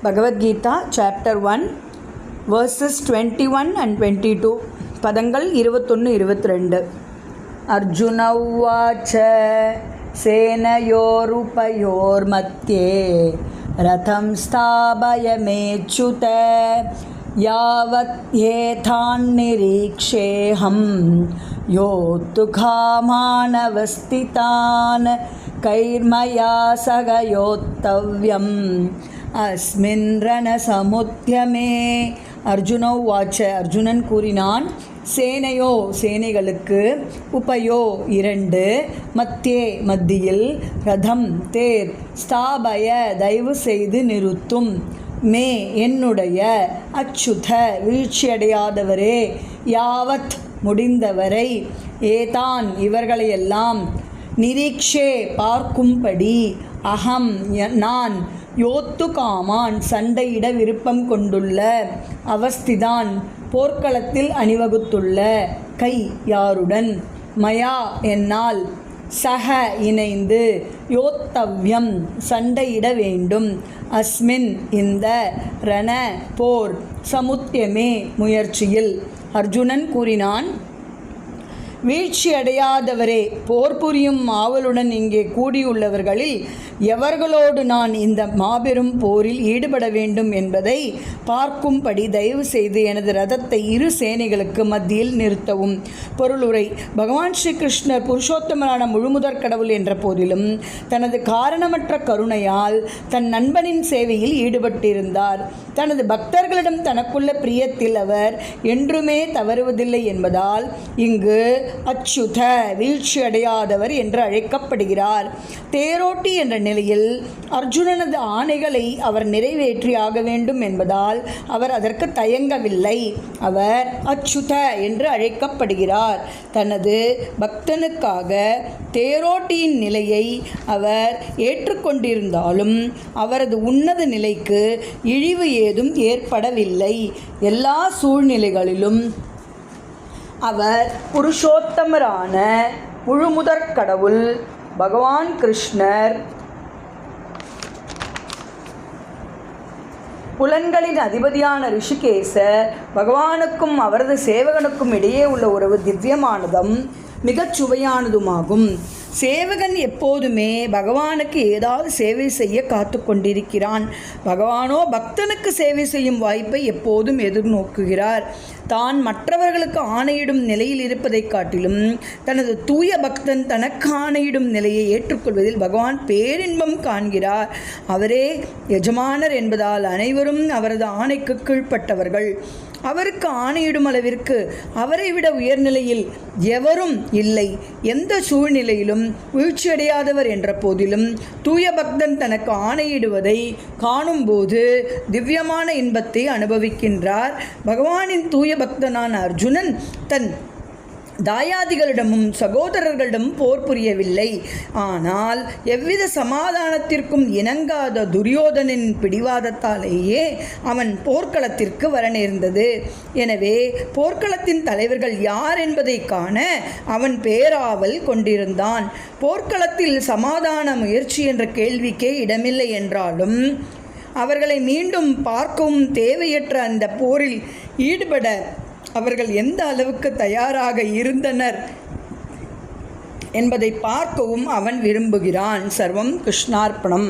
Bhagavad Gita chapter 1 verses 21 and 22 பதங்கள் 21-22 Arjuna uvacha सेनयोरुपयोर्मध्ये रथं स्थापयमेच्युत यावत् एतान्निरीक्षेऽहं योत्तु कामानवस्थितान् कैर्मया सह योत्तव्यम् अस्मिन् रणसमुद्यमे அர்ஜுனோ வாச்ச அர்ஜுனன் கூறினான் சேனையோ சேனைகளுக்கு உபயோ இரண்டு மத்தியே மத்தியில் ரதம் தேர் ஸ்தாபய தயவு செய்து நிறுத்தும் மே என்னுடைய அச்சுத வீழ்ச்சியடையாதவரே யாவத் முடிந்தவரை ஏதான் இவர்களையெல்லாம் நிரீக்ஷே பார்க்கும்படி அகம் நான் யோத்து காமான் சண்டையிட விருப்பம் கொண்டுள்ள அவஸ்திதான் போர்க்களத்தில் அணிவகுத்துள்ள கை யாருடன் மயா என்னால் சக இணைந்து யோத்தவ்யம் சண்டையிட வேண்டும் அஸ்மின் இந்த ரண போர் சமுத்தியமே முயற்சியில் அர்ஜுனன் கூறினான் வீழ்ச்சியடையாதவரே போர் புரியும் ஆவலுடன் இங்கே கூடியுள்ளவர்களில் எவர்களோடு நான் இந்த மாபெரும் போரில் ஈடுபட வேண்டும் என்பதை பார்க்கும்படி தயவு செய்து எனது ரதத்தை இரு சேனைகளுக்கு மத்தியில் நிறுத்தவும். பொருளுரை. பகவான் ஸ்ரீகிருஷ்ணர் புருஷோத்தமரான முழுமுதற் கடவுள் என்ற போதிலும் தனது காரணமற்ற கருணையால் தன் நண்பனின் சேவையில் ஈடுபட்டிருந்தார். தனது பக்தர்களிடம் தனக்குள்ள பிரியத்தில் அவர் என்றுமே தவறுவதில்லை என்பதால் இங்கு அச்சுத வீழ்ச்சியடையாதவர் என்று அழைக்கப்படுகிறார். தேரோட்டி என்ற நிலையில் அர்ஜுனனது ஆணைகளை அவர் நிறைவேற்றியாக வேண்டும் என்பதால் அவர் அதற்கு தயங்கவில்லை. அவர் அச்சுத என்று அழைக்கப்படுகிறார். தனது பக்தனுக்காக தேரோட்டியின் நிலையை அவர் ஏற்றுக்கொண்டிருந்தாலும் அவரது உன்னத நிலைக்கு இழிவு ஏதும் ஏற்படவில்லை. எல்லா சூழ்நிலைகளிலும் அவர் புருஷோத்தமரான முழுமுதற் கடவுள் பகவான் கிருஷ்ணர் புலன்களின் அதிபதியான ரிஷிகேசர் பகவானுக்கும் அவரது சேவகனுக்கும் இடையே உள்ள உறவு திவ்யமானதும் மிகச் சுவையானதுமாகும். சேவகன் எப்போதுமே பகவானுக்கு ஏதாவது சேவை செய்ய காத்து கொண்டிருக்கிறான். பகவானோ பக்தனுக்கு சேவை செய்யும் வாய்ப்பை எப்போதும் எதிர்நோக்குகிறார். தான் மற்றவர்களுக்கு ஆணையிடும் நிலையில் இருப்பதை காட்டிலும் தனது தூய பக்தன் தனக்கு ஆணையிடும் நிலையை ஏற்றுக்கொள்வதில் பகவான் பேரின்பம் காண்கிறார். அவரே எஜமானர் என்பதால் அனைவரும் அவரது ஆணைக்கு கீழ்ப்பட்டவர்கள். அவருக்கு ஆணையிடும் அளவிற்கு அவரை விட உயர்நிலையில் எவரும் இல்லை. எந்த சூழ்நிலையிலும் வீழ்ச்சியடையாதவர் என்ற போதிலும் தூய பக்தன் தனக்கு ஆணையிடுவதை காணும்போது திவ்யமான இன்பத்தை அனுபவிக்கின்றார். பகவானின் தூய பக்தனான அர்ஜுனன் தன் தாயாதிகளிடமும் சகோதரர்களிடமும் போர் புரியவில்லை. ஆனால் எவ்வித சமாதானத்திற்கும் இணங்காத துரியோதனின் பிடிவாதத்தாலேயே அவன் போர்க்களத்திற்கு வர நேர்ந்தது. எனவே போர்க்களத்தின் தலைவர்கள் யார் என்பதை காண அவன் பேராவல் கொண்டிருந்தான். போர்க்களத்தில் சமாதான முயற்சி என்ற கேள்விக்கே இடமில்லை என்றாலும் அவர்களை மீண்டும் பார்க்கவும் தேவையற்ற அந்த போரில் ஈடுபட அவர்கள் எந்த அளவுக்கு தயாராக இருந்தனர் என்பதை பார்க்கவும் அவன் விரும்புகிறான். சர்வம் கிருஷ்ணார்ப்பணம்.